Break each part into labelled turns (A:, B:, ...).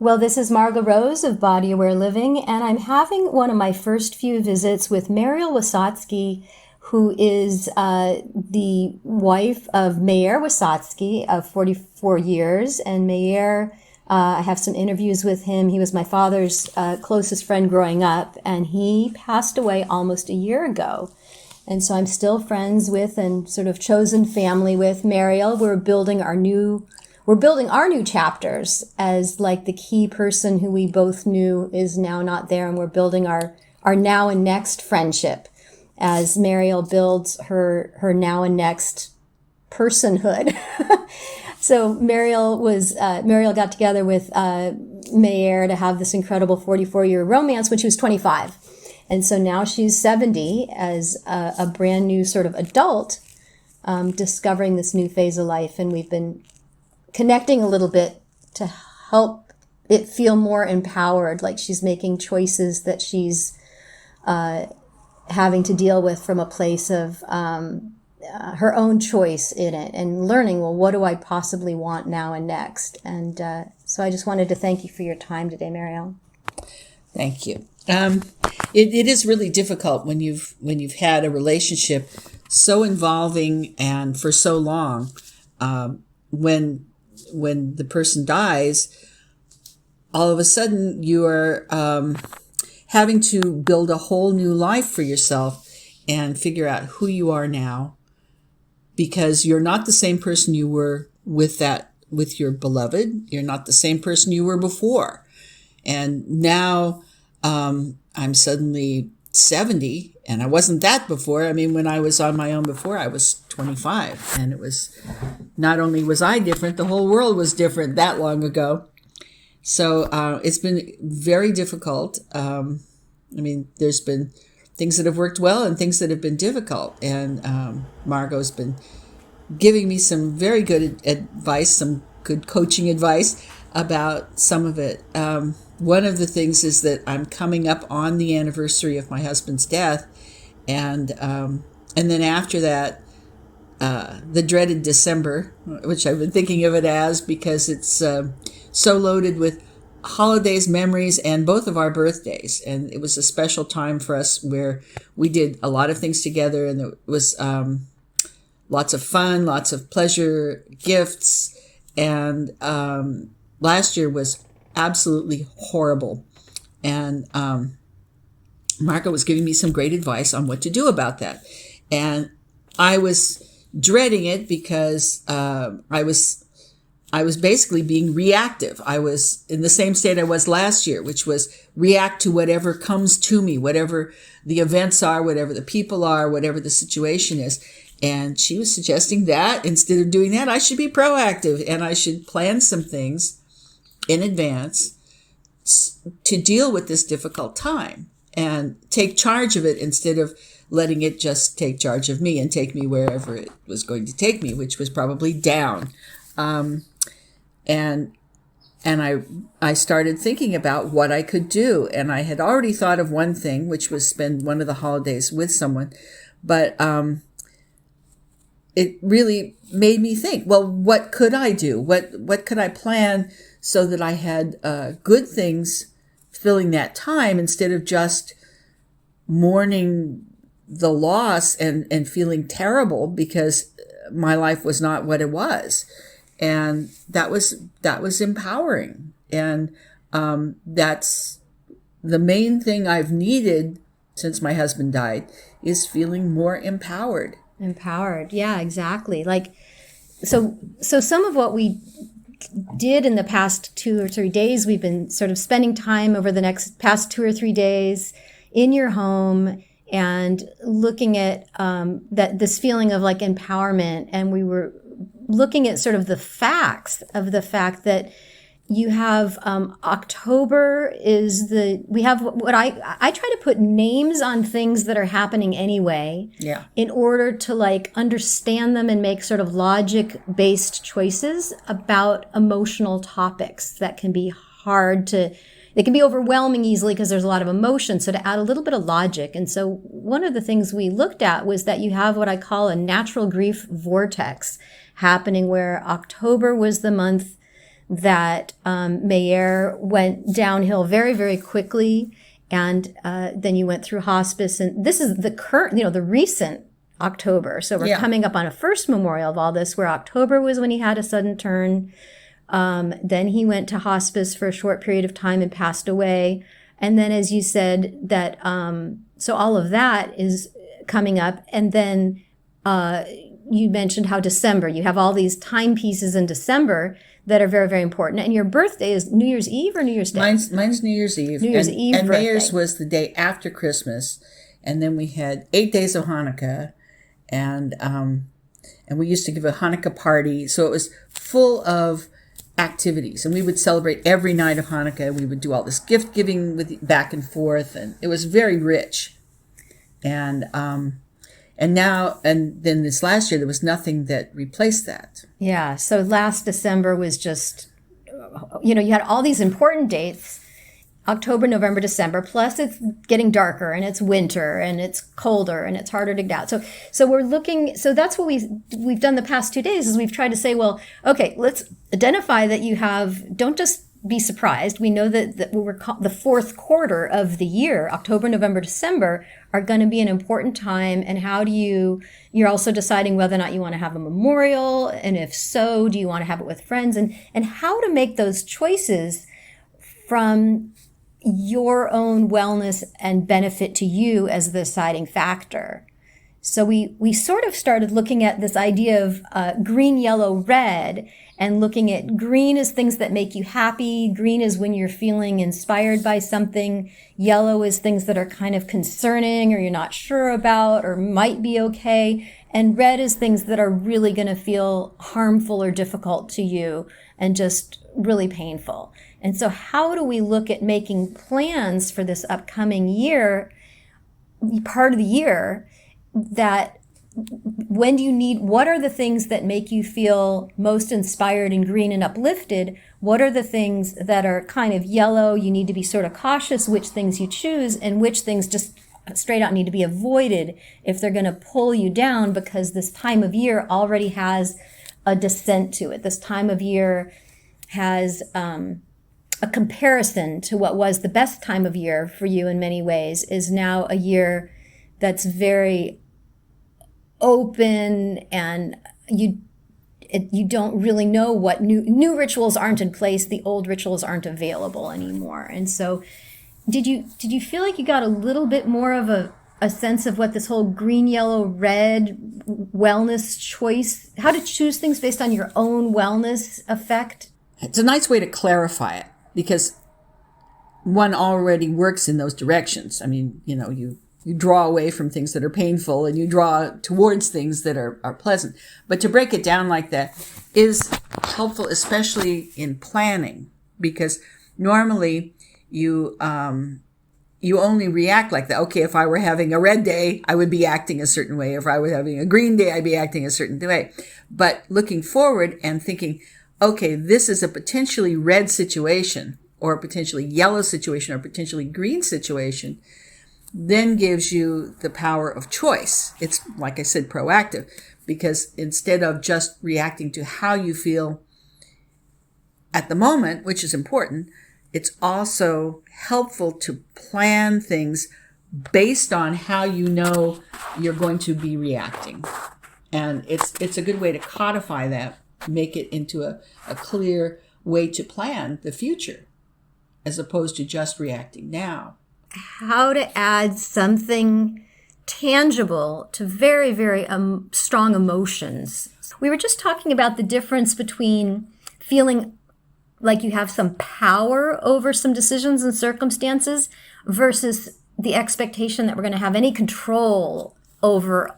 A: Well, this is Margo Rose of Body Aware Living, and I'm having one of my first few visits with Meriel Wisotsky, who is the wife of Meriel Wisotsky of 44 years. And Meriel, I have some interviews with him. He was my father's closest friend growing up, and he passed away almost a year ago. And so I'm still friends with and sort of chosen family with Meriel. We're building our new chapters as like the key person who we both knew is now not there. And we're building our now and next friendship as Meriel builds her now and next personhood. So Meriel got together with Mayer to have this incredible 44-year romance when she was 25. And so now she's 70 as a brand new sort of adult, discovering this new phase of life. And we've been connecting a little bit to help it feel more empowered, like she's making choices that she's having to deal with from a place of her own choice in it, and learning, well, what do I possibly want now and next? And so I just wanted to thank you for your time today, Meriel.
B: Thank you. It is really difficult when you've had a relationship so involving and for so long. When the person dies, all of a sudden you are having to build a whole new life for yourself and figure out who you are now, because you're not the same person you were with your beloved. You're not the same person you were before. And now I'm suddenly 70, and I wasn't that before. I mean, when I was on my own before, I was 25, and it was, not only was I different, the whole world was different that long ago. So it's been very difficult. I mean, there's been things that have worked well and things that have been difficult. And Margo's been giving me some very good advice, some good coaching advice about some of it. One of the things is that I'm coming up on the anniversary of my husband's death. And then after that, the dreaded December, which I've been thinking of it as, because it's so loaded with holidays, memories, and both of our birthdays. And it was a special time for us where we did a lot of things together, and it was lots of fun, lots of pleasure, gifts. And last year was absolutely horrible. And Margo was giving me some great advice on what to do about that. And I was dreading it because I was basically being reactive. I was in the same state I was last year, which was react to whatever comes to me, whatever the events are, whatever the people are, whatever the situation is. And she was suggesting that instead of doing that, I should be proactive and I should plan some things in advance to deal with this difficult time and take charge of it instead of letting it just take charge of me and take me wherever it was going to take me, which was probably down. And I started thinking about what I could do. And I had already thought of one thing, which was spend one of the holidays with someone. But it really made me think, well, what could I do? What could I plan so that I had good things filling that time instead of just mourning the loss and feeling terrible because my life was not what it was. And that was empowering. And that's the main thing I've needed since my husband died, is feeling more empowered.
A: Empowered. Yeah, exactly. Like, so some of what we did in the past 2 or 3 days, we've been sort of spending time over the past 2 or 3 days in your home and looking at this feeling of like empowerment. And we were looking at sort of the facts of the fact that you have October we have what I try to put names on things that are happening anyway,
B: yeah, in
A: order to like understand them and make sort of logic based choices about emotional topics that can be they can be overwhelming easily because there's a lot of emotion. So to add a little bit of logic. And so one of the things we looked at was that you have what I call a natural grief vortex happening, where October was the month that Meyer went downhill very, very quickly. And then you went through hospice. And this is the current, the recent October. So we're coming up on a first memorial of all this, where October was when he had a sudden turn. Then he went to hospice for a short period of time and passed away. And then, as you said, that so all of that is coming up. And then you mentioned how December, you have all these timepieces in December that are very, very important. And your birthday is New Year's Eve or New Year's Day?
B: Mine's New Year's Eve.
A: New Year's Eve
B: and
A: birthday.
B: Mayer's was the day after Christmas. And then we had 8 days of Hanukkah. And we used to give a Hanukkah party. So it was full of activities. And we would celebrate every night of Hanukkah. We would do all this gift giving with back and forth. And it was very rich. And then this last year, there was nothing that replaced that.
A: Yeah. So last December was just, you had all these important dates, October, November, December, plus it's getting darker and it's winter and it's colder and it's harder to get out. So we're looking, so that's what we've done the past 2 days is we've tried to say, well, okay, let's identify that you have, don't just be surprised. We know that the fourth quarter of the year, October, November, December, are going to be an important time. And how do you're also deciding whether or not you want to have a memorial. And if so, do you want to have it with friends, and how to make those choices from your own wellness and benefit to you as the deciding factor. So we sort of started looking at this idea of green, yellow, red, and looking at green as things that make you happy. Green is when you're feeling inspired by something. Yellow is things that are kind of concerning or you're not sure about or might be okay. And red is things that are really going to feel harmful or difficult to you and just really painful. And so how do we look at making plans for this upcoming year, part of the year, that when do you need, what are the things that make you feel most inspired and green and uplifted? What are the things that are kind of yellow? You need to be sort of cautious which things you choose, and which things just straight out need to be avoided if they're going to pull you down, because this time of year already has a descent to it. This time of year has a comparison to what was the best time of year for you in many ways, is now a year that's very open, and you don't really know what new rituals aren't in place. The old rituals aren't available anymore. And so did you feel like you got a little bit more of a sense of what this whole green, yellow, red wellness choice, how to choose things based on your own wellness effect?
B: It's a nice way to clarify it, because one already works in those directions. I mean, you draw away from things that are painful and you draw towards things that are pleasant. But to break it down like that is helpful, especially in planning, because normally you only react like that. Okay, if I were having a red day, I would be acting a certain way. If I was having a green day, I'd be acting a certain way. But looking forward and thinking, okay, this is a potentially red situation, or a potentially yellow situation, or a potentially green situation, then gives you the power of choice. It's, like I said, proactive, because instead of just reacting to how you feel at the moment, which is important, it's also helpful to plan things based on how you know you're going to be reacting. And it's a good way to codify that, make it into a clear way to plan the future, as opposed to just reacting now.
A: How to add something tangible to very, very strong emotions. We were just talking about the difference between feeling like you have some power over some decisions and circumstances versus the expectation that we're going to have any control over.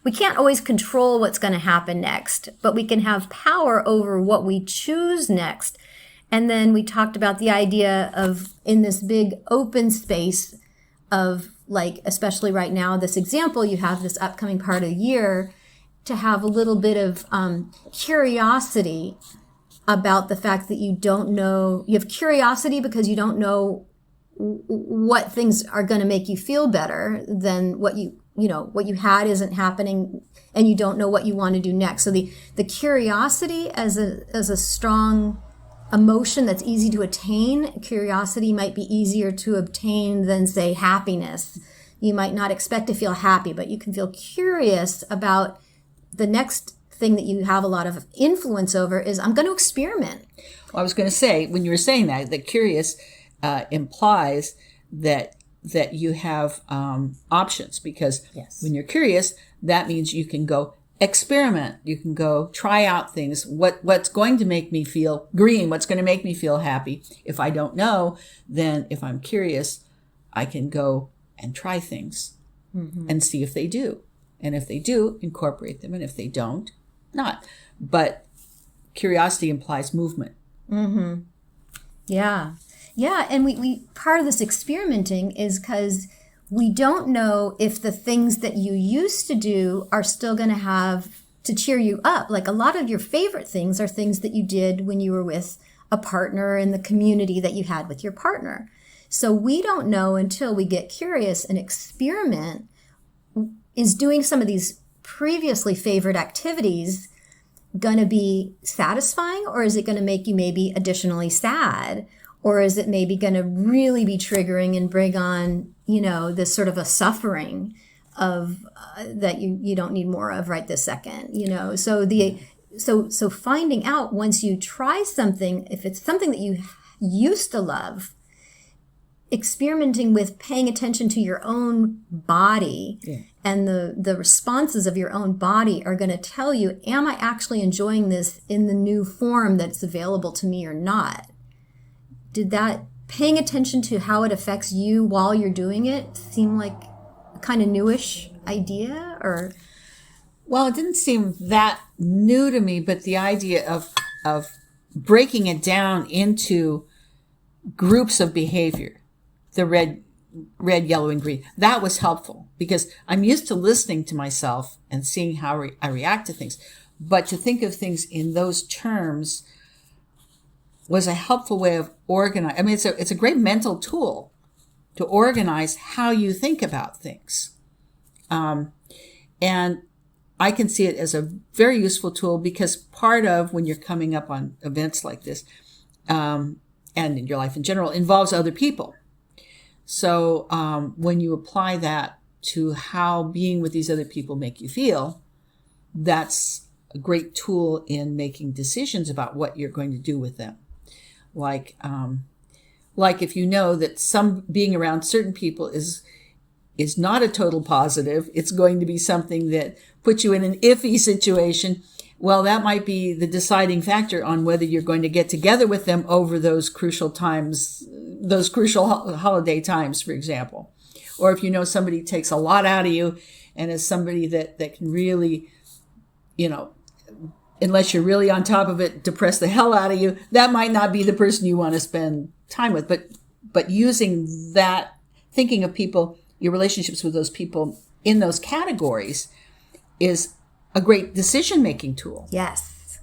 A: We can't always control what's going to happen next, but we can have power over what we choose next. And then we talked about the idea of, in this big open space of, like, especially right now, this example, you have this upcoming part of the year, to have a little bit of curiosity about the fact that you don't know. You have curiosity because you don't know what things are going to make you feel better than what what you had isn't happening, and you don't know what you want to do next. So the curiosity as a strong emotion that's easy to attain. Curiosity might be easier to obtain than, say, happiness. You might not expect to feel happy, but you can feel curious about the next thing that you have a lot of influence over is, I'm going to experiment.
B: Well, I was going to say, when you were saying that curious implies that you have options, because when you're curious, that means you can go experiment. You can go try out things. What's going to make me feel green? What's going to make me feel happy? If I don't know, then if I'm curious, I can go and try things and see if they do. And if they do, incorporate them. And if they don't, not. But curiosity implies movement.
A: Mm-hmm. Yeah. Yeah. And we part of this experimenting is because we don't know if the things that you used to do are still going to have to cheer you up. Like, a lot of your favorite things are things that you did when you were with a partner in the community that you had with your partner. So we don't know until we get curious and experiment, is doing some of these previously favored activities going to be satisfying, or is it going to make you maybe additionally sad? Or is it maybe going to really be triggering and bring on, this sort of a suffering of that you don't need more of right this second, So finding out, once you try something, if it's something that you used to love, experimenting with paying attention to your own body and the responses of your own body are going to tell you, am I actually enjoying this in the new form that's available to me or not? Did that paying attention to how it affects you while you're doing it seem like a kind of newish idea? Or,
B: well, it didn't seem that new to me, but the idea of breaking it down into groups of behavior, the red, yellow, and green, that was helpful, because I'm used to listening to myself and seeing how I react to things. But to think of things in those terms was a helpful way of organizing. I mean, it's a great mental tool to organize how you think about things. And I can see it as a very useful tool, because part of when you're coming up on events like this, and in your life in general, involves other people. So when you apply that to how being with these other people make you feel, that's a great tool in making decisions about what you're going to do with them. Like if you know that some being around certain people is not a total positive, it's going to be something that puts you in an iffy situation. Well, that might be the deciding factor on whether you're going to get together with them over those crucial times, those crucial holiday times, for example. Or if you know somebody takes a lot out of you and is somebody that can really, unless you're really on top of it, depress the hell out of you, that might not be the person you want to spend time with. But using that, thinking of people, your relationships with those people in those categories, is a great decision-making tool.
A: Yes.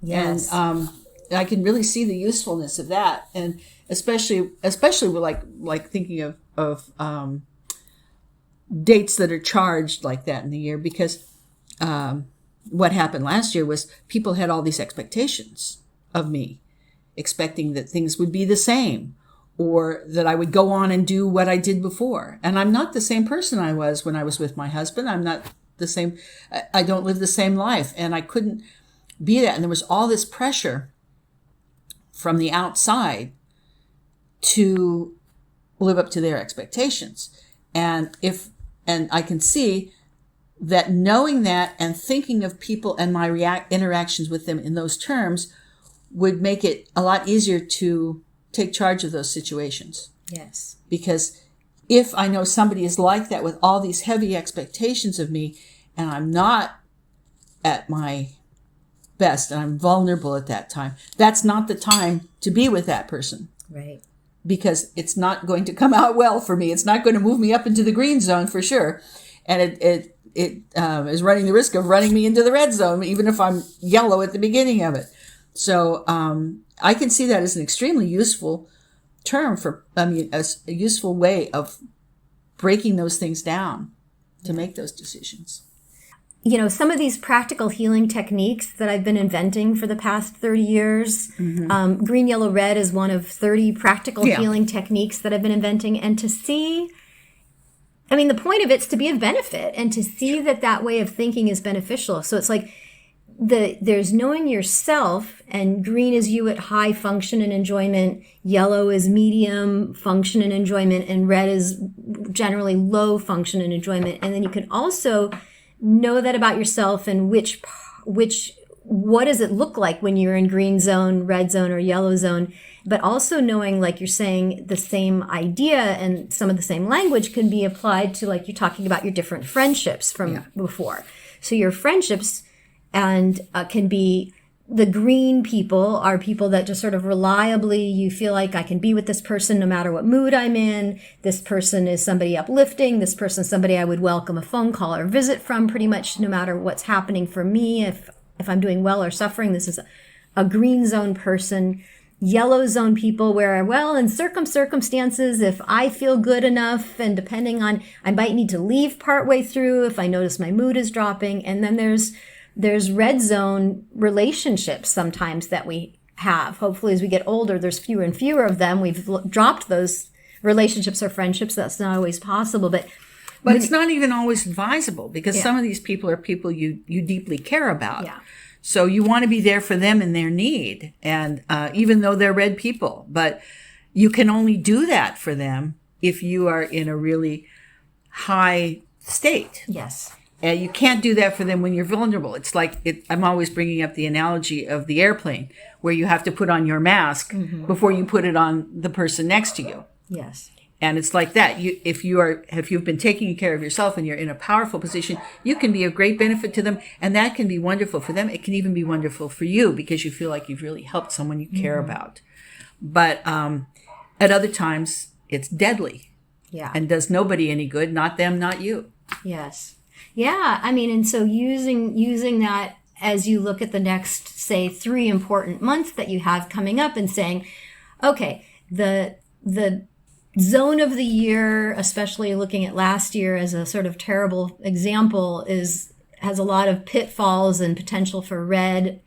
B: And I can really see the usefulness of that. And especially with like thinking of dates that are charged like that in the year, because what happened last year was people had all these expectations of me, expecting that things would be the same, or that I would go on and do what I did before. And I'm not the same person I was when I was with my husband. I'm not the same. I don't live the same life, and I couldn't be that. And there was all this pressure from the outside to live up to their expectations. And I can see that knowing that and thinking of people and my interactions with them in those terms would make it a lot easier to take charge of those situations.
A: Yes.
B: Because if I know somebody is like that with all these heavy expectations of me, and I'm not at my best and I'm vulnerable at that time, that's not the time to be with that person.
A: Right.
B: Because it's not going to come out well for me. It's not going to move me up into the green zone for sure. And it is running the risk of running me into the red zone, even if I'm yellow at the beginning of it. So I can see that as an extremely useful term a useful way of breaking those things down to make those decisions.
A: some of these practical healing techniques that I've been inventing for the past 30 years, green, yellow, red is one of 30 practical healing techniques that I've been inventing. And to see, the point of it's to be of benefit and to see that way of thinking is beneficial. So it's like there's knowing yourself, and green is you at high function and enjoyment, yellow is medium function and enjoyment, and red is generally low function and enjoyment. And then you can also know that about yourself and what does it look like when you're in green zone, red zone, or yellow zone, but also knowing, like you're saying, the same idea and some of the same language can be applied to, like you're talking about your different friendships from before. So your friendships and can be, the green people are people that just sort of reliably, you feel like I can be with this person no matter what mood I'm in. This person is somebody uplifting. This person is somebody I would welcome a phone call or visit from pretty much no matter what's happening for me. If I'm doing well or suffering, this is a green zone person. Yellow zone people where, well, in circumstances, if I feel good enough and depending on, I might need to leave partway through if I notice my mood is dropping. And then there's red zone relationships sometimes that we have. Hopefully, as we get older, there's fewer and fewer of them. We've dropped those relationships or friendships. That's not always possible, but
B: it's not even always advisable because some of these people are people you deeply care about.
A: Yeah.
B: So you want to be there for them in their need, and even though they're red people, but you can only do that for them if you are in a really high state.
A: Yes.
B: And you can't do that for them when you're vulnerable. It's like, I'm always bringing up the analogy of the airplane where you have to put on your mask before you put it on the person next to you.
A: Yes.
B: And it's like that. If you've been taking care of yourself and you're in a powerful position, you can be of great benefit to them. And that can be wonderful for them. It can even be wonderful for you because you feel like you've really helped someone you care about. But at other times, it's deadly.
A: Yeah.
B: And does nobody any good, not them, not you.
A: Yes. Yeah, and so using that as you look at the next, say, 3 important months that you have coming up and saying, okay, the zone of the year, especially looking at last year as a sort of terrible example, has a lot of pitfalls and potential for red,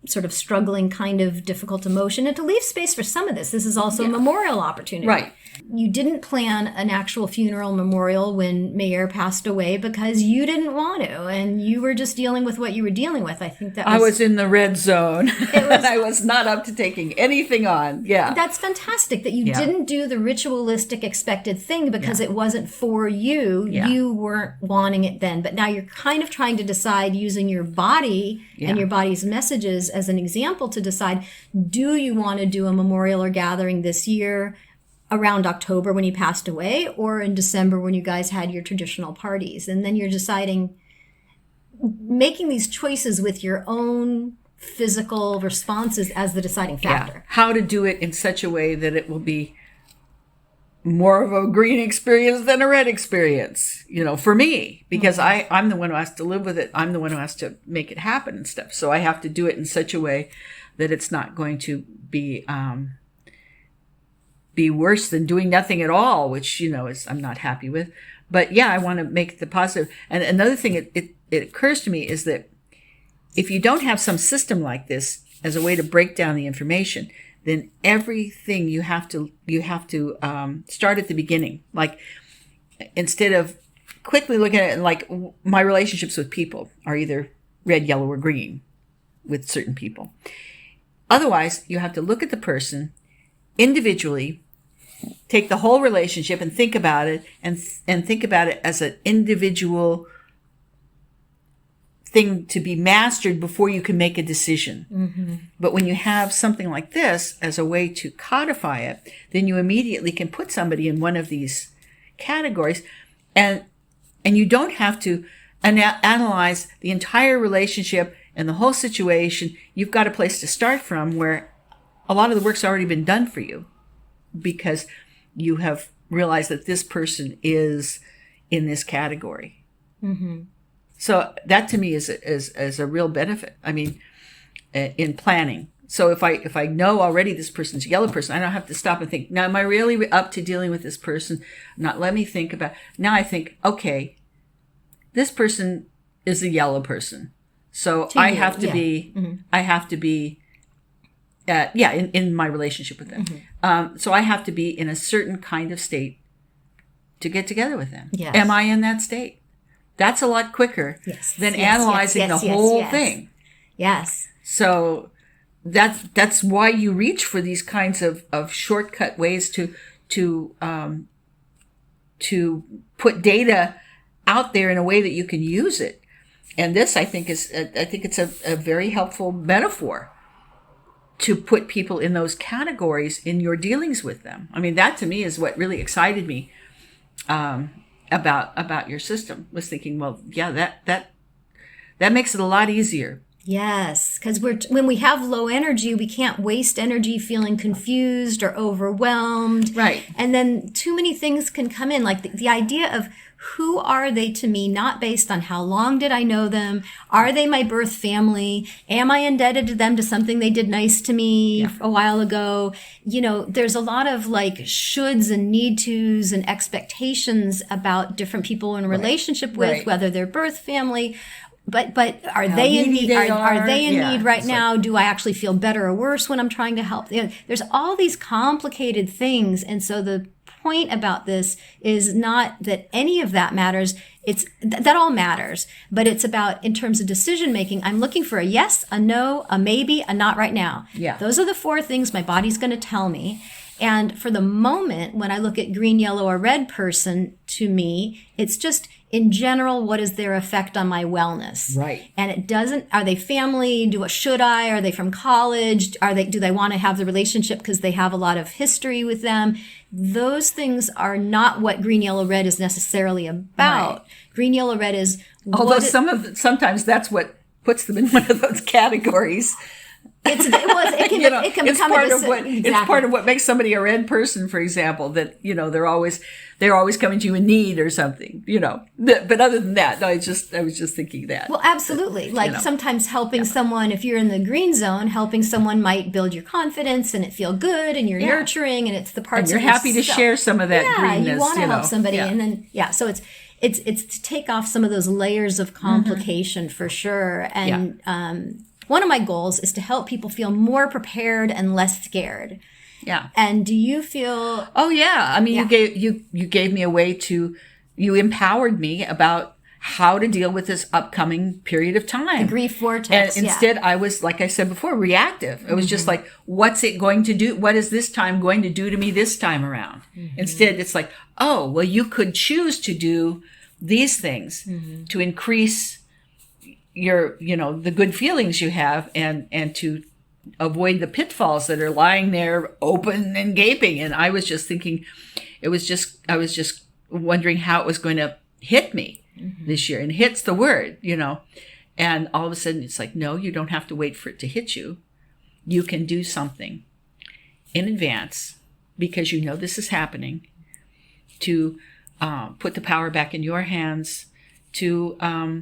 A: sort of struggling, kind of difficult emotion, and to leave space for some of this. This is also a memorial opportunity.
B: Right.
A: You didn't plan an actual funeral memorial when Meriel passed away because you didn't want to, and you were just dealing with what you were dealing with. I think I
B: was in the red zone. I was not up to taking anything on. Yeah.
A: That's fantastic that you didn't do the ritualistic expected thing because it wasn't for you.
B: Yeah.
A: You weren't wanting it then. But now you're kind of trying to decide using your body and your body's messages as an example to decide, do you want to do a memorial or gathering this year around October when he passed away, or in December when you guys had your traditional parties? And then you're deciding, making these choices with your own physical responses as the deciding factor.
B: Yeah. How to do it in such a way that it will be more of a green experience than a red experience, for me, because I'm the one who has to live with it. I'm the one who has to make it happen and stuff. So I have to do it in such a way that it's not going to be worse than doing nothing at all, which, I'm not happy with. But yeah, I want to make the positive. And another thing it occurs to me is that if you don't have some system like this as a way to break down the information, then everything you have to start at the beginning. Like, instead of quickly looking at it, like, my relationships with people are either red, yellow, or green with certain people. Otherwise, you have to look at the person individually, take the whole relationship and think about it, and think about it as an individual thing to be mastered before you can make a decision. Mm-hmm. But when you have something like this as a way to codify it, then you immediately can put somebody in one of these categories, and you don't have to analyze the entire relationship and the whole situation. You've got a place to start from where a lot of the work's already been done for you, because you have realized that this person is in this category. Mm-hmm. So that to me is a real benefit. I mean, in planning. So if I know already this person's a yellow person, I don't have to stop and think, now, am I really up to dealing with this person? Let me think about. Now I think, okay, this person is a yellow person. So
A: To
B: I
A: you,
B: have to
A: yeah.
B: be,
A: Mm-hmm.
B: I have to be, in my relationship with them.
A: Mm-hmm.
B: So I have to be in a certain kind of state to get together with them.
A: Yes.
B: Am I in that state? That's a lot quicker
A: Yes.
B: than
A: Yes,
B: analyzing
A: yes,
B: the
A: yes,
B: whole
A: yes.
B: thing.
A: Yes.
B: So that's why you reach for these kinds of shortcut ways to put data out there in a way that you can use it. And this, I think it's a very helpful metaphor to put people in those categories in your dealings with them. I mean, that to me is what really excited me about your system. Was thinking, well, yeah, that makes it a lot easier.
A: Yes, because when we have low energy, we can't waste energy feeling confused or overwhelmed.
B: Right.
A: And then too many things can come in, like the idea of who are they to me, not based on how long did I know them? Are they my birth family? Am I indebted to them to something they did nice to me a while ago? You know, there's a lot of like shoulds and need tos and expectations about different people in a relationship with,
B: Right.
A: whether they're birth family. But are they in need? Are they in need right now? Do I actually feel better or worse when I'm trying to help? You know, there's all these complicated things, and so the point about this is not that any of that matters. It's that all matters, but it's about in terms of decision making. I'm looking for a yes, a no, a maybe, a not right now.
B: Yeah.
A: Those are the four things my body's going to tell me. And for the moment, when I look at green, yellow, or red person, to me, it's just in general, what is their effect on my wellness?
B: Right.
A: And it doesn't, are they family? Should I? Are they from college? Do they want to have the relationship because they have a lot of history with them? Those things are not what green, yellow, red is necessarily about.
B: Right.
A: Green, yellow, red is,
B: Although sometimes that's what puts them in one of those categories.
A: it can
B: It's
A: become
B: part
A: a
B: of what
A: exactly.
B: it's part of what makes somebody a red person, for example, that, you know, they're always coming to you in need or something, you know. But other than that, I was just thinking that.
A: Well, absolutely. Like sometimes helping someone, if you're in the green zone, helping someone might build your confidence and it feel good and you're nurturing and it's the parts
B: and you're
A: of
B: happy to
A: yourself.
B: share some of that greenness.
A: You want to help somebody,
B: Yeah.
A: and then so it's to take off some of those layers of complication for sure. And one of my goals is to help people feel more prepared and less scared.
B: Yeah.
A: And do you feel?
B: Oh yeah. I mean, you gave me a way you empowered me about how to deal with this upcoming period of time.
A: The grief vortex.
B: And instead I was, like I said before, reactive. It was just like, what's it going to do? What is this time going to do to me this time around? Instead, it's like, oh, well, you could choose to do these things to increase your, you know, the good feelings you have and to avoid the pitfalls that are lying there open and gaping. And I was just thinking, I was just wondering how it was going to hit me this year. And hit's the word, you know. And all of a sudden it's like, no, you don't have to wait for it to hit you. You can do something in advance because you know this is happening to put the power back in your hands to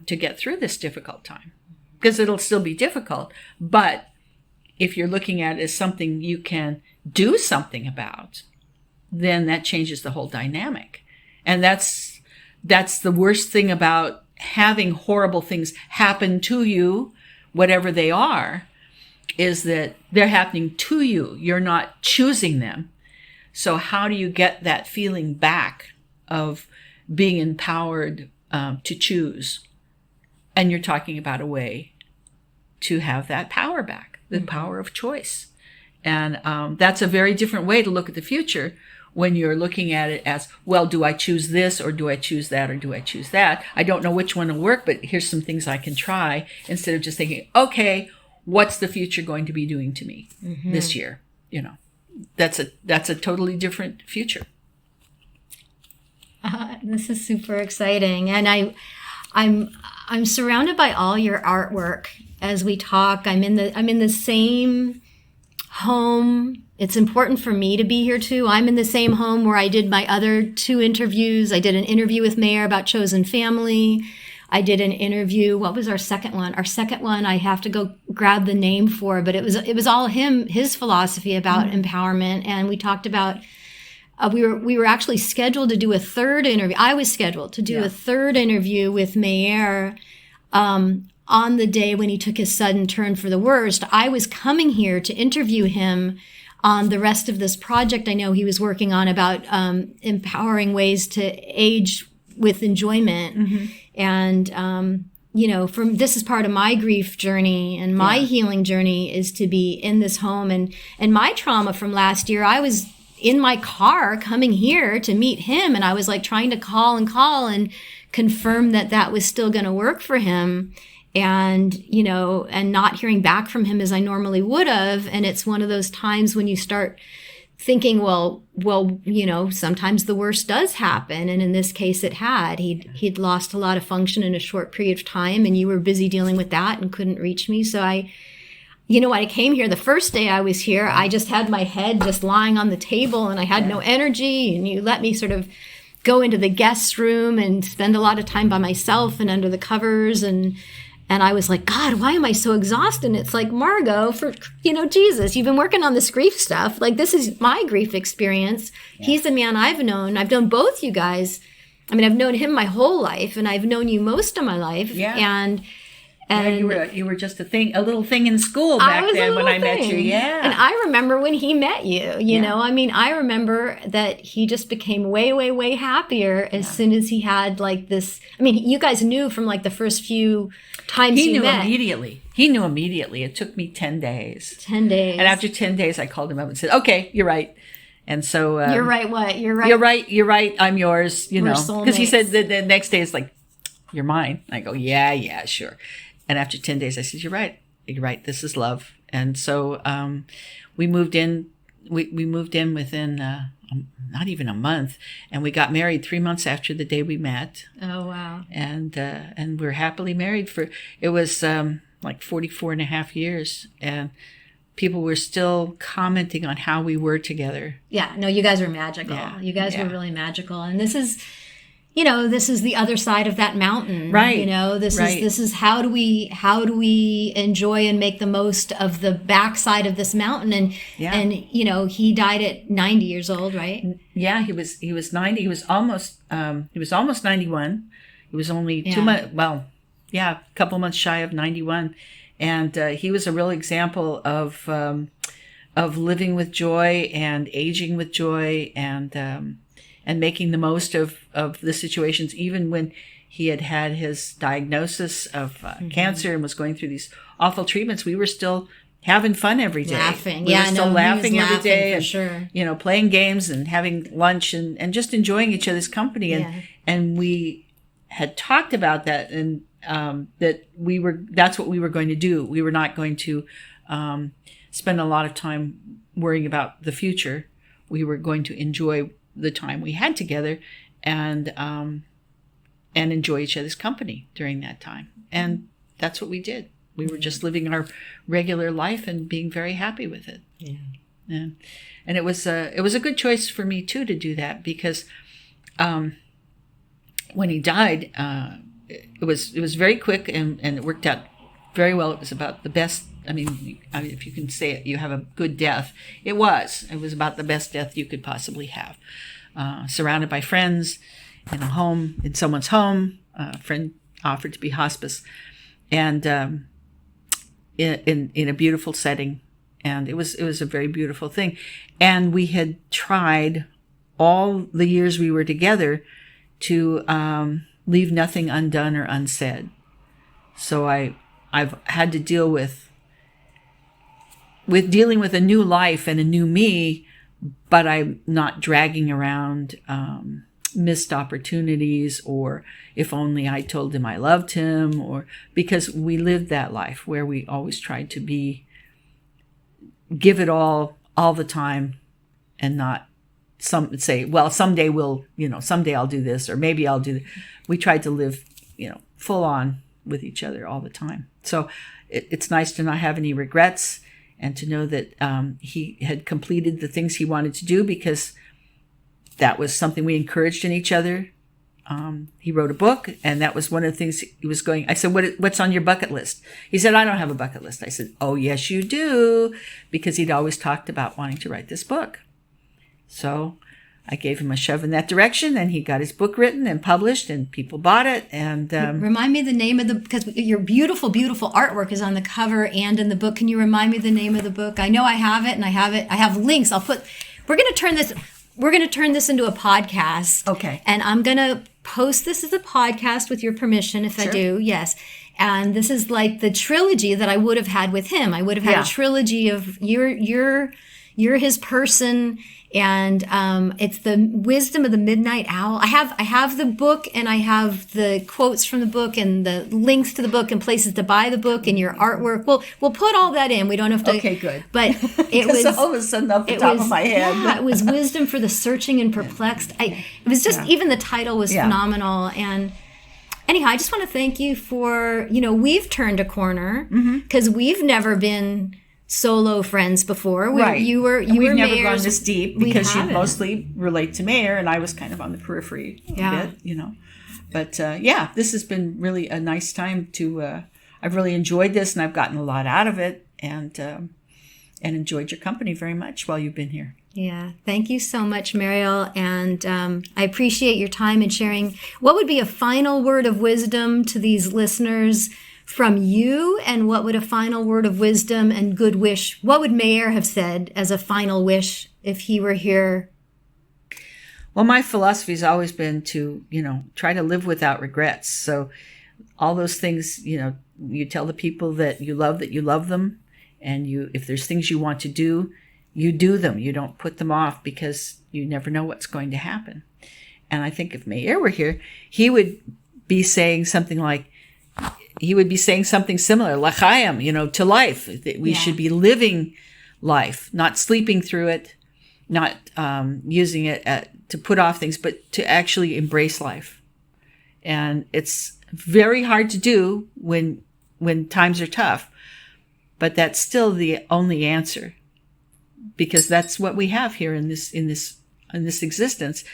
B: get through this difficult time, because it'll still be difficult. But if you're looking at it as something you can do something about, then that changes the whole dynamic. And that's the worst thing about having horrible things happen to you, whatever they are, is that they're happening to you. You're not choosing them. So how do you get that feeling back of being empowered to choose? And you're talking about a way to have that power back, the power of choice. And that's a very different way to look at the future when you're looking at it as, well, do I choose this or do I choose that or do I choose that? I don't know which one will work, but here's some things I can try, instead of just thinking, okay, what's the future going to be doing to me this year? You know, that's a totally different future.
A: This is super exciting, and I'm surrounded by all your artwork as we talk. I'm in the same home. It's important for me to be here too. I'm in the same home where I did my other 2 interviews. I did an interview with Mayer about chosen family. I did an interview. What was our second one? Our second one, I have to go grab the name for, but it was all his philosophy about empowerment. And we talked about, we were actually scheduled to do a third interview. I was scheduled to do a third interview with Mayer on the day when he took his sudden turn for the worst, I was coming here to interview him on the rest of this project I know he was working on about empowering ways to age with enjoyment. Mm-hmm. And, this is part of my grief journey and my healing journey is to be in this home. And my trauma from last year, I was in my car coming here to meet him. And I was like trying to call and confirm that was still going to work for him. And, and not hearing back from him as I normally would have. And it's one of those times when you start thinking, well, sometimes the worst does happen. And in this case, it had. He'd lost a lot of function in a short period of time, and you were busy dealing with that and couldn't reach me. So when I came here, the first day I was here, I just had my head just lying on the table and I had no energy. And you let me sort of go into the guest room and spend a lot of time by myself and under the covers. And I was like, God, why am I so exhausted? And it's like, Margo, for, Jesus, you've been working on this grief stuff. Like, this is my grief experience. Yeah. He's the man I've known. I've known both you guys. I mean, I've known him my whole life, and I've known you most of my life. Yeah. And
B: you were just a little thing in school back then when I met you. Yeah.
A: And I remember when he met you, you know, I mean, I remember that he just became way, way, way happier as soon as he had like this. I mean, you guys knew from like the first few times you met.
B: He knew immediately. It took me 10 days.
A: 10 days.
B: And after 10 days, I called him up and said, okay, you're right. And so.
A: You're right what? You're right.
B: You're right. I'm yours, Because he said the next day, it's like, you're mine. I go, yeah, sure. And after 10 days, I said, you're right. This is love. And so we moved in. We moved in within not even a month. And we got married 3 months after the day we met.
A: Oh, wow.
B: And we're happily married it was like 44 and a half years. And people were still commenting on how we were together.
A: Yeah, no, you guys were magical. Yeah. You guys were really magical. And this is the other side of that mountain,
B: right?
A: This is how do we enjoy and make the most of the backside of this mountain? And he died at 90 years old, right?
B: Yeah, he was 90. He was almost 91. He was only 2 months. Well, a couple months shy of 91, and he was a real example of living with joy and aging with joy and making the most of the situations, even when he had his diagnosis of cancer and was going through these awful treatments. We were still having fun every day.
A: Laughing.
B: We were still laughing every day.
A: For sure.
B: Playing games and having lunch and just enjoying each other's company. And we had talked about that and that's what we were going to do. We were not going to spend a lot of time worrying about the future. We were going to enjoy the time we had together and enjoy each other's company during that time. And that's what we did. We were just living our regular life and being very happy with it. Yeah. And it was a good choice for me too to do that because when he died, it was very quick and it worked out very well. It was about the best. I mean, if you can say it, you have a good death. It was about the best death you could possibly have. Surrounded by friends, in a home, in someone's home. A friend offered to be hospice, and in a beautiful setting, and it was a very beautiful thing. And we had tried all the years we were together to leave nothing undone or unsaid. So I've had to deal with dealing with a new life and a new me, but I'm not dragging around missed opportunities or if only I told him I loved him, or because we lived that life where we always tried to give it all the time and not say, well, someday someday I'll do this or maybe I'll do that. We tried to live, full on with each other all the time. So it's nice to not have any regrets and to know that he had completed the things he wanted to do because that was something we encouraged in each other. He wrote a book, and that was one of the things he was going. I said, what's on your bucket list? He said, I don't have a bucket list. I said, oh, yes, you do, because he'd always talked about wanting to write this book. So I gave him a shove in that direction, and he got his book written and published, and people bought it. And
C: remind me the name of because your beautiful, beautiful artwork is on the cover and in the book. Can you remind me the name of the book? I know I have it, and I have links. We're going to turn this into a podcast.
B: Okay.
C: And I'm going to post this as a podcast with your permission, if I do. Yes. And this is like the trilogy that I would have had with him. I would have had a trilogy of you're his person. And it's the wisdom of the midnight owl. I have the book, and I have the quotes from the book and the links to the book and places to buy the book and your artwork. We'll put all that in. We don't have to.
B: Okay, good.
C: But it was
B: all of a sudden off the top of my head.
C: Yeah, it was wisdom for the searching and perplexed. It was just even the title was phenomenal. And anyhow, I just want to thank you for we've turned a corner because we've never been solo friends before.
B: Right.
C: We've
B: never gone this deep because you mostly relate to Mayor, and I was kind of on the periphery a bit, But this has been really a nice time to. I've really enjoyed this, and I've gotten a lot out of it, and enjoyed your company very much while you've been here.
C: Yeah, thank you so much, Meriel, and I appreciate your time and sharing. What would be a final word of wisdom to these listeners from you, and what would a final word of wisdom and good wish, what would Mayor have said as a final wish if he were here?
B: Well, my philosophy has always been to, try to live without regrets. So all those things, you tell the people that you love them. And if there's things you want to do, you do them. You don't put them off because you never know what's going to happen. And I think if Mayor were here, he would be saying something similar, l'chaim, to life. That we should be living life, not sleeping through it, not using it to put off things, but to actually embrace life. And it's very hard to do when times are tough, but that's still the only answer, because that's what we have here in this existence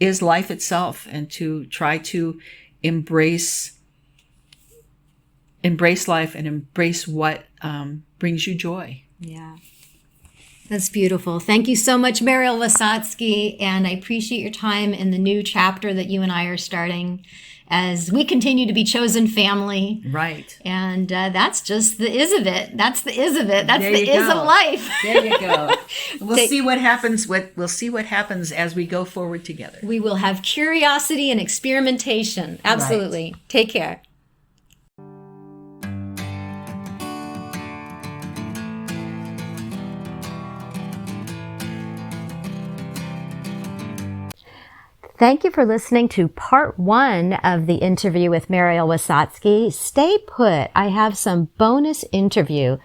B: is life itself, and to try to embrace life and embrace what brings you joy.
C: Yeah. That's beautiful. Thank you so much, Meriel Wisotsky, and I appreciate your time in the new chapter that you and I are starting as we continue to be chosen family.
B: Right.
C: And that's just the is of it. That's the is of it. That's the is of life.
B: There you go. We'll see what happens. We'll see what happens as we go forward together.
C: We will have curiosity and experimentation. Absolutely. Right. Take care. Thank you for listening to part 1 of the interview with Meriel Wisotsky. Stay put. I have some bonus interview.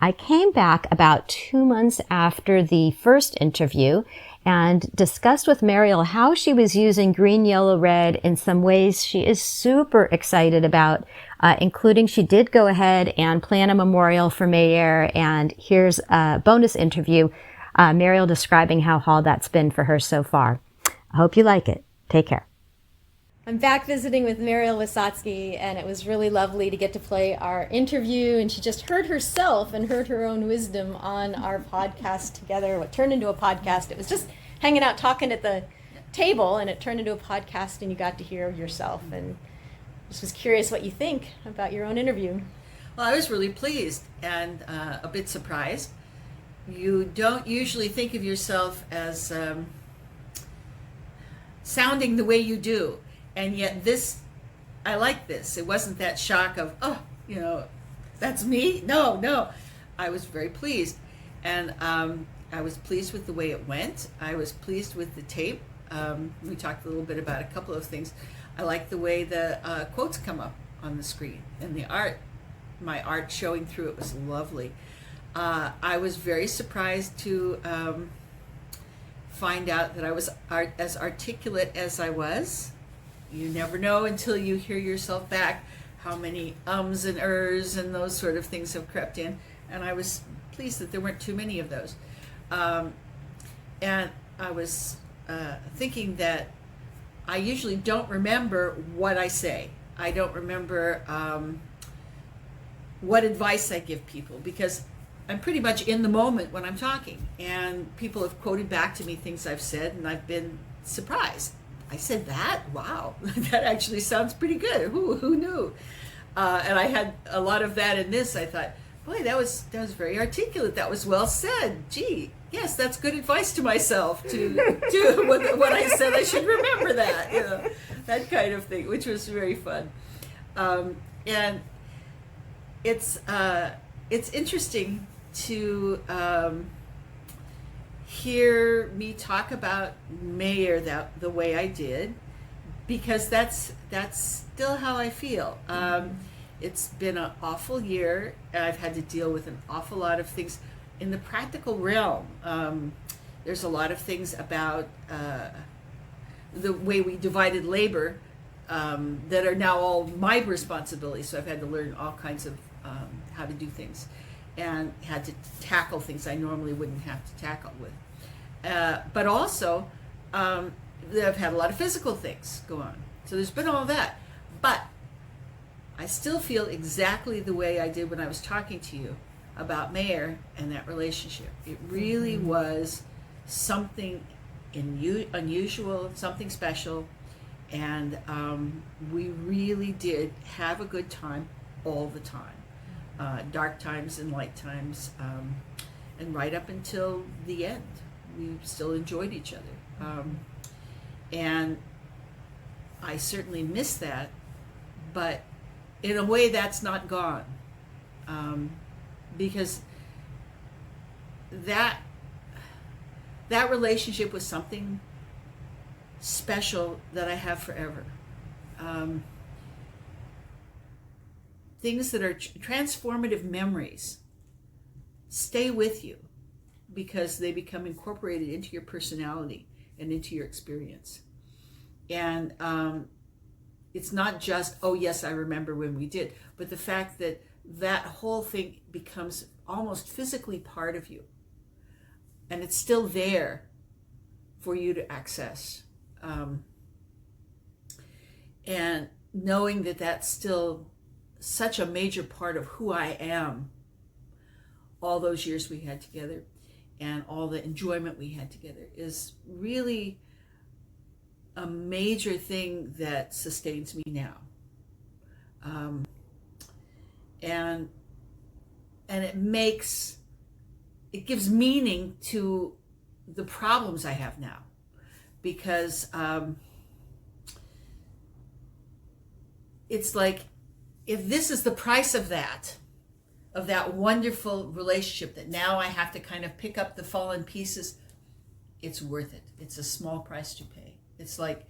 C: I came back about 2 months after the first interview and discussed with Meriel how she was using green, yellow, red in some ways she is super excited about, including she did go ahead and plan a memorial for Mayor. And here's a bonus interview, Meriel describing how all that's been for her so far. I hope you like it. Take care. I'm back visiting with Meriel Wisotsky, and it was really lovely to get to play our interview, and she just heard herself and heard her own wisdom on our podcast together, what turned into a podcast. It was just hanging out talking at the table, and it turned into a podcast, and you got to hear yourself, and just was curious what you think about your own interview.
B: Well, I was really pleased and a bit surprised. You don't usually think of yourself as sounding the way you do, and yet I like this. It wasn't that shock of, that's me. No, I was very pleased, and I was pleased with the way it went. I was pleased with the tape. We talked a little bit about a couple of things. I like the way the quotes come up on the screen, and the art, my art showing through it was lovely. I was very surprised to find out that I was as articulate as I was. You never know until you hear yourself back how many ums and ers and those sort of things have crept in, and I was pleased that there weren't too many of those. And I was thinking that I usually don't remember what I say. I don't remember what advice I give people, because I'm pretty much in the moment when I'm talking, and people have quoted back to me things I've said, and I've been surprise. I said that? Wow, that actually sounds pretty good. Who knew? And I had a lot of that in this. I thought, boy, that was very articulate. That was well said. Gee, yes, that's good advice to myself to do what I said. I should remember that, that kind of thing, which was very fun. And it's interesting to hear me talk about Mayer the way I did, because that's still how I feel. It's been an awful year, and I've had to deal with an awful lot of things in the practical realm. There's a lot of things about the way we divided labor that are now all my responsibility. So I've had to learn all kinds of how to do things, and had to tackle things I normally wouldn't have to tackle with. But also, I've had a lot of physical things go on. So there's been all that. But I still feel exactly the way I did when I was talking to you about Mayer and that relationship. It really was something unusual, something special. And we really did have a good time all the time. Dark times and light times. And right up until the end, we still enjoyed each other. And I certainly miss that, but in a way that's not gone. Because that relationship was something special that I have forever. Things that are transformative memories stay with you because they become incorporated into your personality and into your experience. And it's not just, oh yes, I remember when we did, but the fact that that whole thing becomes almost physically part of you. And it's still there for you to access. And knowing that that's still such a major part of who I am, all those years we had together and all the enjoyment we had together, is really a major thing that sustains me now. And it gives meaning to the problems I have now, because it's like, if this is the price of that wonderful relationship that now I have to kind of pick up the fallen pieces, it's worth it. It's a small price to pay. It's like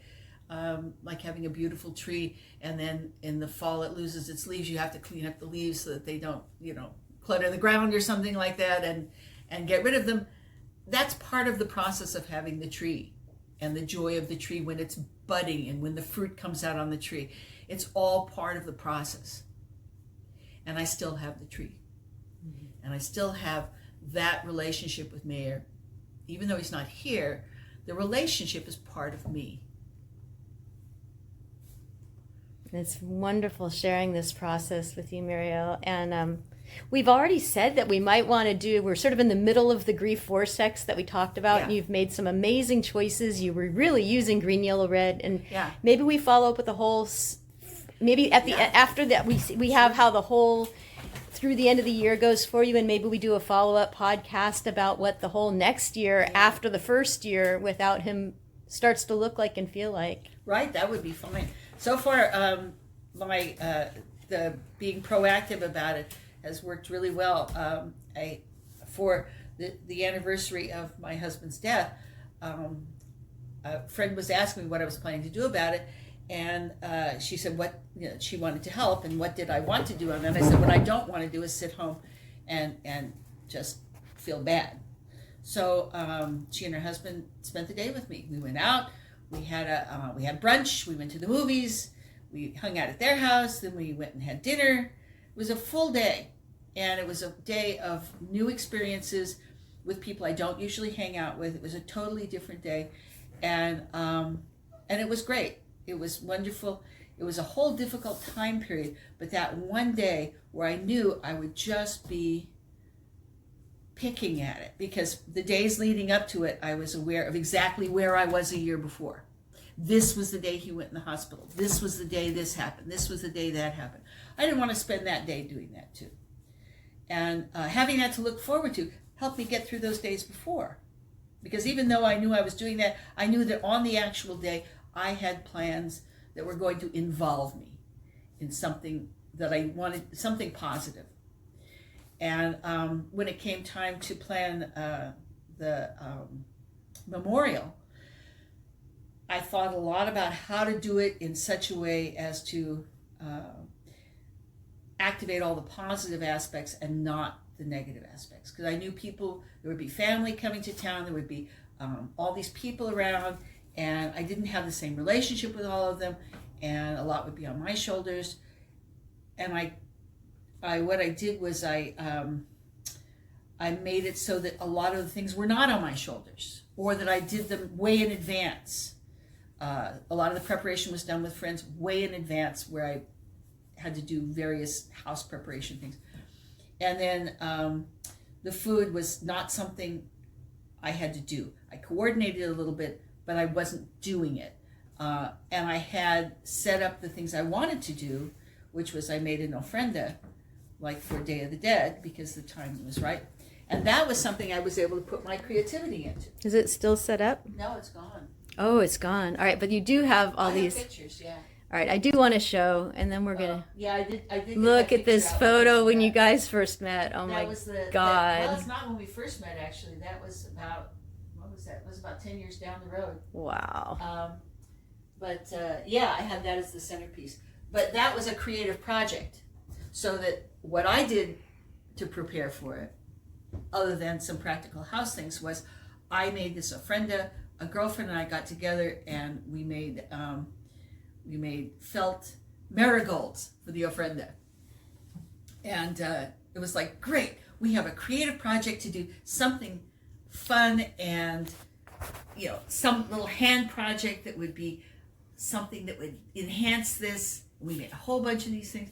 B: having a beautiful tree, and then in the fall it loses its leaves. You have to clean up the leaves so that they don't, clutter the ground or something like that, and get rid of them. That's part of the process of having the tree, and the joy of the tree when it's budding and when the fruit comes out on the tree. It's all part of the process. And I still have the tree. Mm-hmm. And I still have that relationship with Mayer. Even though he's not here, the relationship is part of me.
C: It's wonderful sharing this process with you, Meriel. And we've already said that we might want to we're sort of in the middle of the grief vortex that we talked about, yeah. And you've made some amazing choices. You were really using green, yellow, red. And yeah. Maybe we follow up with the whole, maybe at the after that we have how the whole through the end of the year goes for you, and maybe we do a follow-up podcast about what the whole next year after the first year without him starts to look like and feel like.
B: Right, that would be fine. So far, the being proactive about it has worked really well. For the anniversary of my husband's death, a friend was asking me what I was planning to do about it, and she said what she wanted to help, and what did I want to do on that. I said what I don't want to do is sit home and just feel bad. So she and her husband spent the day with me. We went out. We had brunch. We went to the movies. We hung out at their house. Then we went and had dinner. It was a full day, and it was a day of new experiences with people I don't usually hang out with. It was a totally different day, and it was great. It was wonderful. It was a whole difficult time period, but that one day where I knew I would just be picking at it because the days leading up to it, I was aware of exactly where I was a year before. This was the day he went in the hospital. This was the day this happened. This was the day that happened. I didn't want to spend that day doing that too. And having that to look forward to helped me get through those days before. Because even though I knew I was doing that, I knew that on the actual day, I had plans that were going to involve me in something that I wanted, something positive. And when it came time to plan the memorial, I thought a lot about how to do it in such a way as to activate all the positive aspects and not the negative aspects. Because I knew people, there would be family coming to town, there would be all these people around, and I didn't have the same relationship with all of them, and a lot would be on my shoulders. And what I did was I made it so that a lot of the things were not on my shoulders, or that I did them way in advance. A lot of the preparation was done with friends way in advance, where I had to do various house preparation things. And then the food was not something I had to do. I coordinated a little bit, but I wasn't doing it. And I had set up the things I wanted to do, which was I made an ofrenda, like for Day of the Dead, because the time was right. And that was something I was able to put my creativity into.
C: Is it still set up?
B: No, it's gone.
C: Oh, it's gone. All right, but you do have all these
B: pictures, yeah.
C: All right, I do want to show, and then we're gonna
B: yeah, I did
C: look at this photo when you guys first met. Oh my God!
B: Well, it's not when we first met, actually. That was about, what was that? It was about 10 years down the road.
C: Wow.
B: Yeah, I had that as the centerpiece. But that was a creative project. So that what I did to prepare for it, other than some practical house things, was I made this ofrenda. A girlfriend and I got together and we made felt marigolds for the ofrenda. And it was like, great, we have a creative project to do, something fun and, some little hand project that would be something that would enhance this. We made a whole bunch of these things.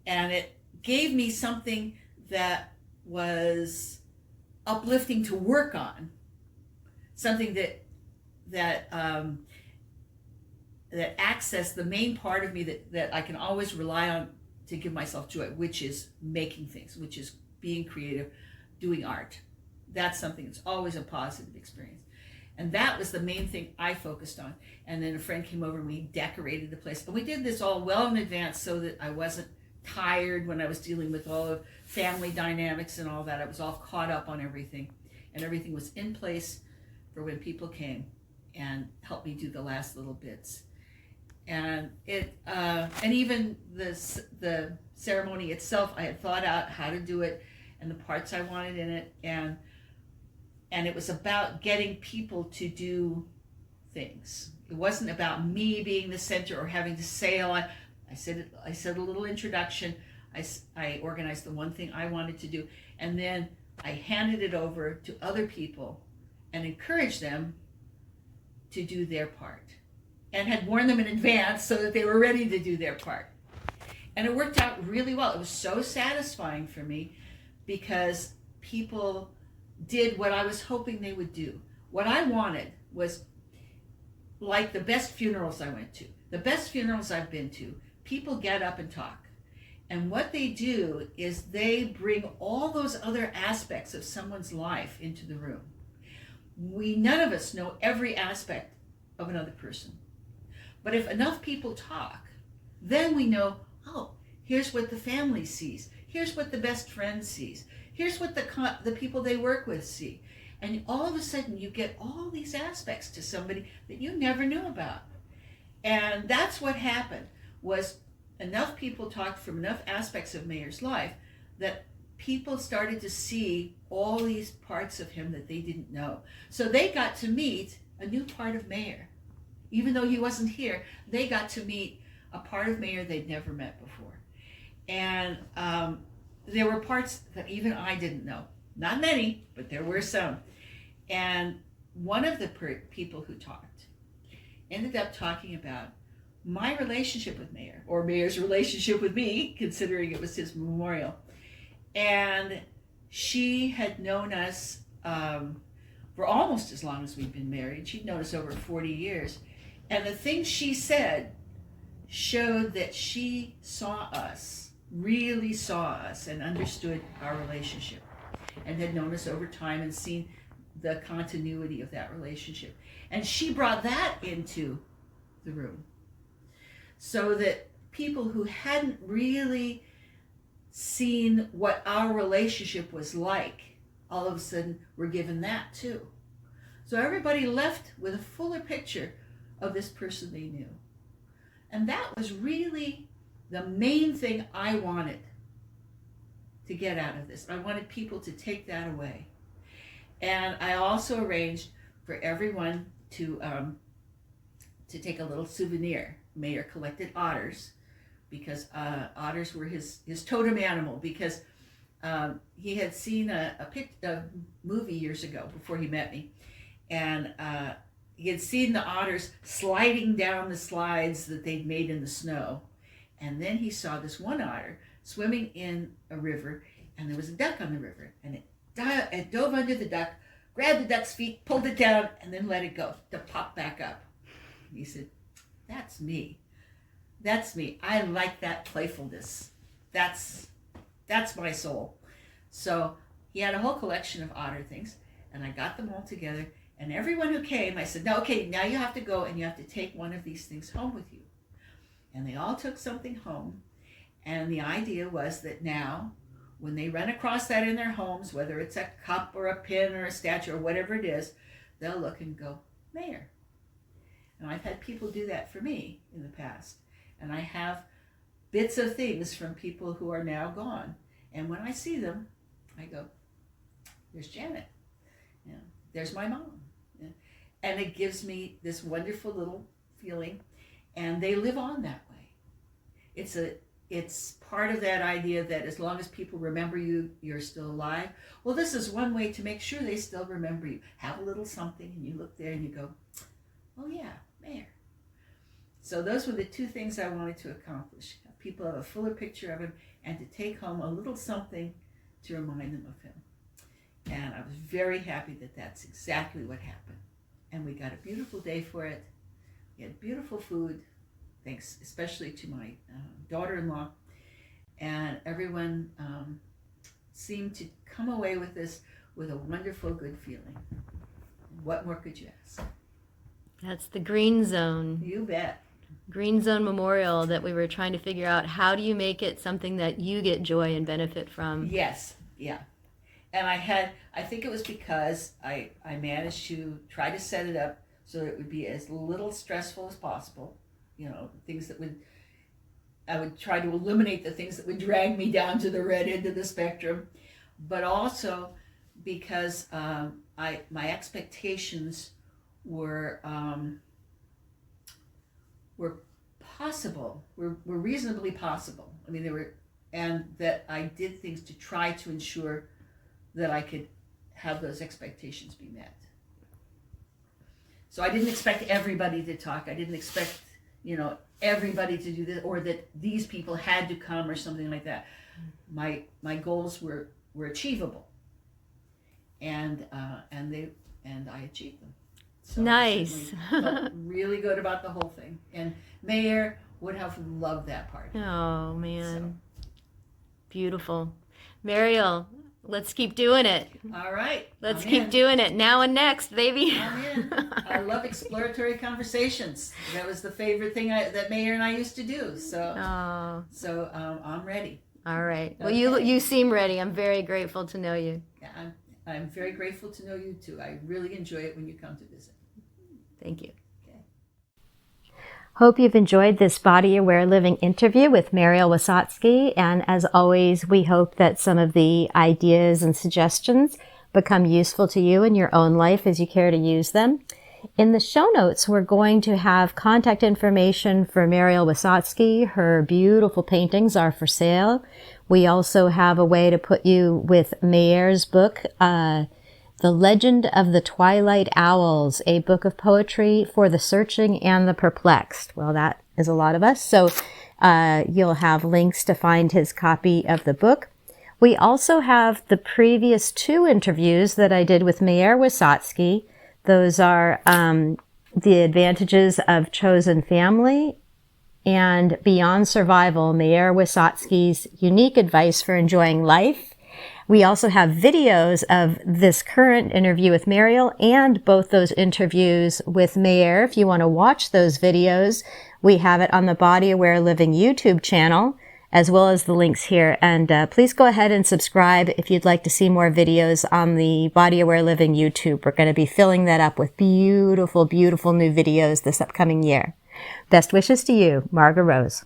B: And it gave me something that was uplifting to work on, something that accessed the main part of me that I can always rely on to give myself joy, which is making things, which is being creative, doing art. That's something that's always a positive experience. And that was the main thing I focused on. And then a friend came over and we decorated the place. And we did this all well in advance so that I wasn't tired when I was dealing with all of family dynamics and all that. I was all caught up on everything. And everything was in place for when people came and helped me do the last little bits. And and even the ceremony itself, I had thought out how to do it and the parts I wanted in it, and it was about getting people to do things. It wasn't about me being the center or having to say a lot. I said a little introduction. I organized the one thing I wanted to do, and then I handed it over to other people and encouraged them to do their part, and had warned them in advance so that they were ready to do their part. And it worked out really well. It was so satisfying for me because people did what I was hoping they would do. What I wanted was like the best funerals I went to, the best funerals I've been to, people get up and talk. And what they do is they bring all those other aspects of someone's life into the room. None of us know every aspect of another person. But if enough people talk, then we know, oh, here's what the family sees. Here's what the best friend sees. Here's what the people they work with see. And all of a sudden you get all these aspects to somebody that you never knew about. And that's what happened, was enough people talked from enough aspects of Mayer's life that people started to see all these parts of him that they didn't know. So they got to meet a new part of Mayer. Even though he wasn't here, they got to meet a part of Mayer they'd never met before. And there were parts that even I didn't know. Not many, but there were some. And one of the people who talked ended up talking about my relationship with Mayer, or Mayer's relationship with me, considering it was his memorial. And
D: she had known us for almost as long as we've been married. She'd known us over 40 years. And the things she said showed that she saw us, really saw us, and understood our relationship, and had known us over time and seen the continuity of that relationship. And she brought that into the room, so that people who hadn't really seen what our relationship was like, all of a sudden were given that too. So everybody left with a fuller picture of this person they knew. And that was really the main thing I wanted to get out of this. I wanted people to take that away. And I also arranged for everyone to take a little souvenir. Mayer collected otters, because otters were his totem animal, because he had seen a movie years ago before he met me, and he had seen the otters sliding down the slides that they'd made in the snow, and then he saw this one otter swimming in a river, and there was a duck on the river, and it dove under the duck, grabbed the duck's feet, pulled it down, and then let it go to pop back up. And he said, "That's me. That's me. I like that playfulness. That's my soul." So he had a whole collection of otter things, and I got them all together. And everyone who came, I said, "No, okay, now you have to go and you have to take one of these things home with you." And they all took something home. And the idea was that now, when they run across that in their homes, whether it's a cup or a pin or a statue or whatever it is, they'll look and go, "Mayer." And I've had people do that for me in the past. And I have bits of things from people who are now gone. And when I see them, I go, "There's Janet. You know, there's my mom." Yeah. And it gives me this wonderful little feeling. And they live on that way. It's part of that idea that as long as people remember you, you're still alive. Well, this is one way to make sure they still remember you. Have a little something, and you look there and you go, "Oh yeah, Mayer." So those were the two things I wanted to accomplish. People have a fuller picture of him, and to take home a little something to remind them of him. And I was very happy that that's exactly what happened. And we got a beautiful day for it. We had beautiful food, thanks especially to my daughter-in-law. And everyone seemed to come away with this with a wonderful, good feeling. What more could you ask?
C: That's the Green Zone.
D: You bet.
C: Green Zone Memorial that we were trying to figure out, how do you make it something that you get joy and benefit from?
D: Yes, yeah. And I think it was because I managed to try to set it up so that it would be as little stressful as possible. You know, things that I would try to eliminate the things that would drag me down to the red end of the spectrum, but also because my expectations were possible, were reasonably possible. I mean, and that I did things to try to ensure that I could have those expectations be met. So I didn't expect everybody to talk. I didn't expect, everybody to do this, or that these people had to come or something like that. My goals were achievable, and I achieved them. So
C: nice.
D: I felt really good about the whole thing. And Mayer would have loved that part.
C: Oh, man. So. Beautiful. Meriel, let's keep doing it.
D: All right.
C: Let's keep doing it. Now and next, baby.
D: I'm in. I love exploratory conversations. That was the favorite thing that Mayer and I used to do. So I'm ready.
C: All right.
D: Okay.
C: Well, you seem ready. I'm very grateful to know you.
D: Yeah, I'm very grateful to know you too. I really enjoy it when you come to visit.
C: Thank you.
D: Okay.
C: Hope you've enjoyed this Body Aware Living interview with Meriel Wisotsky. And as always, we hope that some of the ideas and suggestions become useful to you in your own life as you care to use them. In the show notes, we're going to have contact information for Meriel Wisotsky. Her beautiful paintings are for sale. We also have a way to put you with Mayer's book, The Legend of the Twilight Owls, a book of poetry for the searching and the perplexed. Well, that is a lot of us. So you'll have links to find his copy of the book. We also have the previous 2 interviews that I did with Meriel Wisotsky. Those are The Advantages of Chosen Family and Beyond Survival, Meriel Wisotsky's unique advice for enjoying life. We also have videos of this current interview with Meriel and both those interviews with Meriel. If you want to watch those videos, we have it on the Body Aware Living YouTube channel, as well as the links here. And please go ahead and subscribe if you'd like to see more videos on the Body Aware Living YouTube. We're going to be filling that up with beautiful, beautiful new videos this upcoming year. Best wishes to you, Margo Rose.